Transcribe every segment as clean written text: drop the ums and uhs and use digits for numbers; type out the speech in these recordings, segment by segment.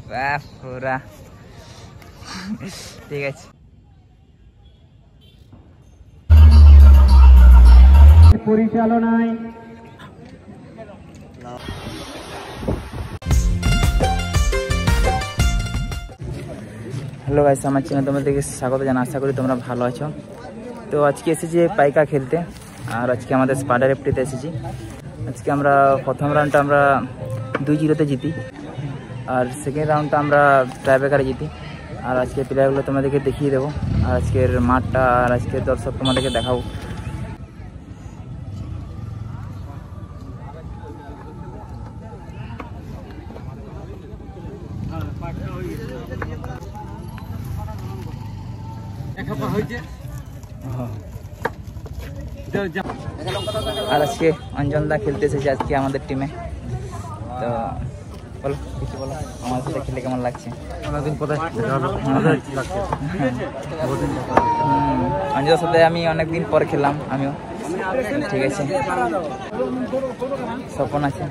পুরা ঠিক আছে। পরিচালনায় হ্যালো গাইস, আমার চ্যানেলে তোমাদেরকে স্বাগত জানাই। আশা করি তোমরা ভালো আছো। তো আজকে এসেছি পাইকা খেলতে, আর আজকে আমাদের স্পাইডার এফটিতে এসেছি। আজকে আমরা প্রথম রাউন্ডটা আমরা 2-0 জিতি, আর সেকেন্ড রাউন্ডটা আমরা টাইব্রেকারে জিতি। আর আজকে প্লেয়ারগুলো তোমাদেরকে দেখিয়ে দেবো, আর আজকের মাঠটা আর আজকের দর্শক তোমাদেরকে দেখাবো। আর আজকে অঞ্জনদা খেলতে এসেছে আজকে আমাদের টিমে। তো বলো, কিছু বলো, আমার সাথে খেলে কেমন লাগছে? অঞ্জনদার সাথে আমি অনেকদিন পরে খেললাম আমিও, ঠিক আছে। স্বপন আছে,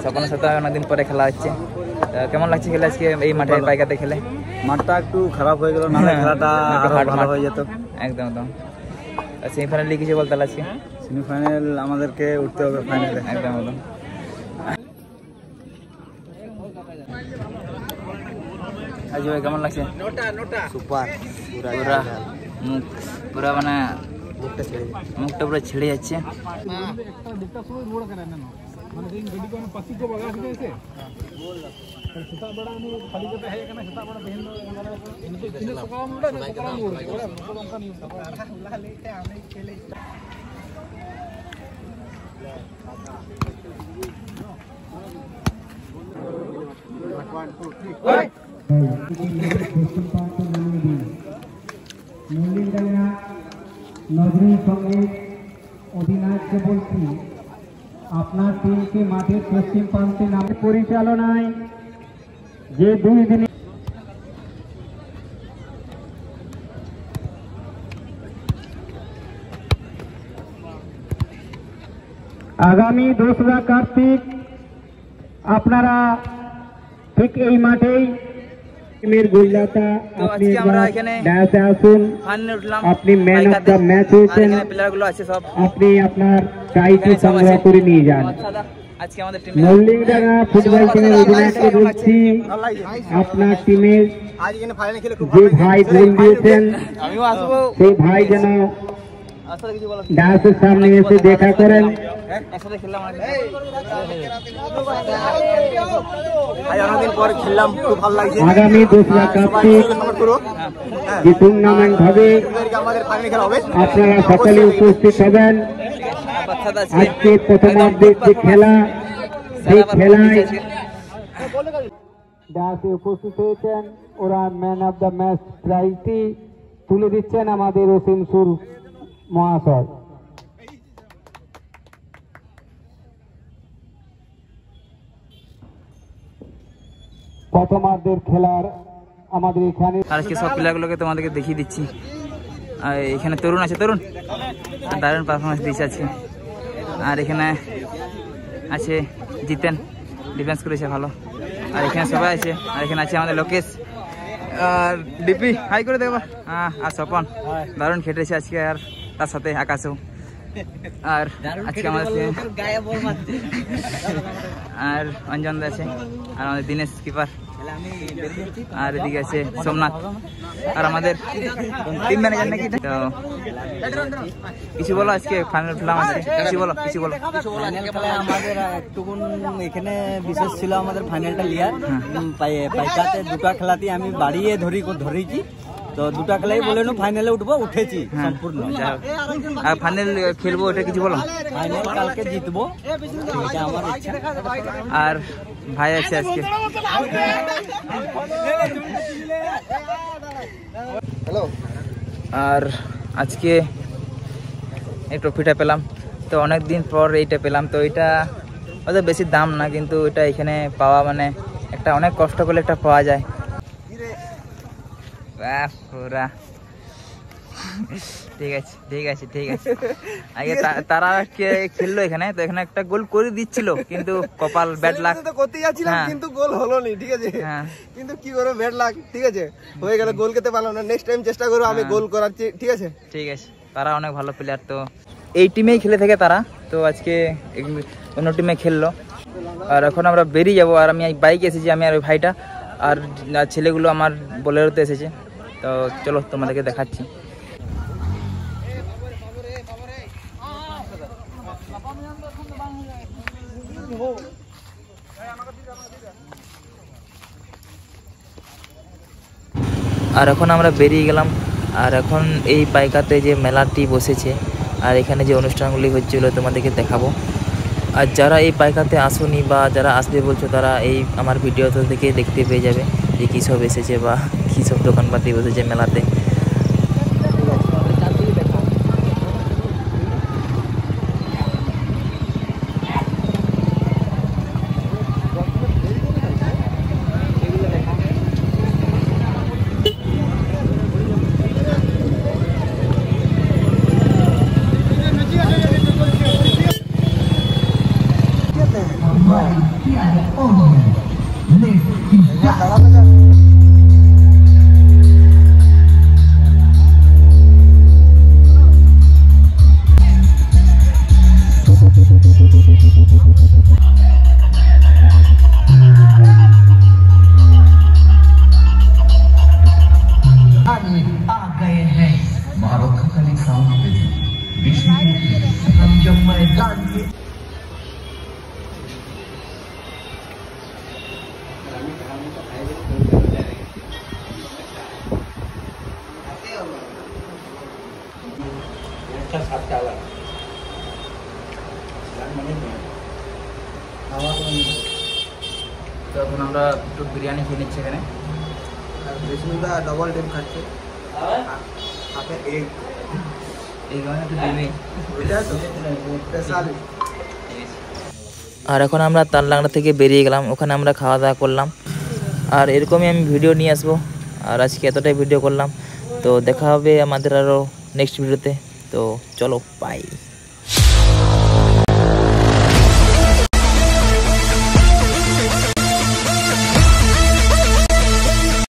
স্বপনের সাথে অনেকদিন পরে খেলা হচ্ছে। কেমন লাগছে খেলে আজকে এই মাঠে পাইকাতে খেলে? মাঠটা একটু খারাপ হয়ে গেল, না খেলাটা ভালো হয়ে যেত। একদম একদম। সেমিফাইনালে কিছু বলতে আজকে? সেমিফাইনাল আমাদেরকে উঠতে হবে ফাইনালে। একদম একদম। আজি ভাই কেমন লাগছে? সুপার, পুরা পুরা মানে মুখটা পুরো ছেড়ে যাচ্ছে। নজরুল সঙ্গীত অধিনায়ককে বলছি, আপনার টিমকে মাঠের পশ্চিম প্রান্তে নামে পরিচালনায় যে 2 দিনে আগামী 2রা কার্তিক আপনারা ঠিক এই মাঠেই গোলদাতা আপনি আসুন, আপনি ম্যান অফ দ্য ম্যাচ হয়েছেন, আপনি আপনার টাইটি সংগ্রহ করে নিয়ে যান। মল্লিকডাঙ্গা ফুটবল টিমের অধিনায়ককে বলছি, আপনার টিমের যে ভাই গোল দিয়েছেন সেই ভাই যেন ডায়াসের সামনে এসে দেখা করেন। আগামী 2রা কার্তিক যে টুর্নামেন্ট হবে আপনারা সকলে উপস্থিত হবেন। আজকে প্রথমার্ধের যে খেলা, সেই খেলায় ডায়াসে উপস্থিত হয়েছেন, ওরা ম্যান অফ দ্য ম্যাচ প্রাইজটি তুলে দিচ্ছেন আমাদের অসীম সুর মহাশয়। প্রথমার্ধের খেলার আমাদের এখানে আজকে সব প্লেয়ারগুলোকে তোমাদেরকে দেখিয়ে দিচ্ছি। আর এখানে তরুণ আছে, তরুণ দারুণ পারফরমেন্স দিয়েছে আজকে। আর এখানে আছে জিতেন, ডিফেন্স করেছে ভালো। আর এখানে সবাই আছে, আর এখানে আছে আমাদের লোকেশ আর ডিপি, হাই করে দেখবা। আর স্বপন দারুণ খেটেছে আজকে, আর তার সাথে আকাশও। আর আজকে আমাদের আর অঞ্জন আছে, আর আমাদের দীনেশ কিপার, আর এদিকে আছে সোমনাথ, আর আমাদের টিম ম্যানেজার নাকি। তো কিছু বলো, আজকে ফাইনাল খেলাম আজকে, কিছু বলো, কিছু বলো। আমাদের একটুকুন এখানে বিশেষ ছিল আমাদের ফাইনালটা লিয়ার। পাইকাতে 2টা খেলাতেই আমি বাড়িয়ে ধরেছি, তো 2টা খেলাই বলে ফাইনালে উঠবো, উঠেছি সম্পূর্ণ। আর ফাইনাল খেলবো, এটা কিছু বলো। ফাইনাল কালকে জিতবো, এটা আমার ইচ্ছা। আর ভাই আছে আজকে। আর আজকে এই ট্রফিটা পেলাম, তো অনেক দিন পর এইটা পেলাম। তো এটা হয়তো বেশি দাম না, কিন্তু এটা এখানে পাওয়া মানে একটা অনেক কষ্ট করলে একটা পাওয়া যায়। পুরা ঠিক আছে ঠিক আছে ঠিক আছে। আগে তারা খেললো এখানে, তো এখানে একটা গোল করে দিচ্ছিল কিন্তু কপাল ব্যাড লাক তো করতে যাচ্ছিলাম কিন্তু গোল হলো না, ঠিক আছে। কিন্তু কি করবো, ব্যাড লাক, ঠিক আছে, হয়ে গেল, গোল খেতে পারলাম না। নেক্সট টাইম চেষ্টা করবো আমি গোল করার, ঠিক আছে। ঠিক আছে, তারা অনেক ভালো প্লেয়ার, তো এই টিমেই খেলে থাকে তারা, তো আজকে অন্য টিমে খেললো। আর এখন আমরা বেরিয়ে যাবো, আর আমি বাইকে এসেছি, আমি আর ওই ভাইটা আর ছেলেগুলো আমার বোলেরোতে এসেছে, তো চলো তোমাদেরকে দেখাচ্ছি। আর এখন আমরা বেরিয়ে গেলাম, আর এখন এই পাইকাতে যে মেলাটি বসেছে আর এখানে যে অনুষ্ঠানগুলি হচ্ছিল তোমাদেরকে দেখাবো। আর যারা এই পাইকাতে আসুনি বা যারা আসবে বলছো তারা এই আমার ভিডিও থেকে দেখতে পেয়ে যাবে যে কী সব এসেছে বা কী সব দোকানপাতি বসেছে মেলাতে। তো এখন আমরা একটু বিরিয়ানি খেয়ে নিচ্ছি এখানে, বিষ্ণুদা ডবল ডিম খাচ্ছে, আর এখন আমরা তাললাংড়া থেকে বেরিয়ে গেলাম, ওখানে আমরা খাওয়া দাওয়া করলাম। আর এরকমই আমি ভিডিও নিয়ে আসবো, আর আজকে এতটাই ভিডিও করলাম, তো দেখা হবে আমাদের আরও নেক্সট ভিডিওতে, তো চলো বাই।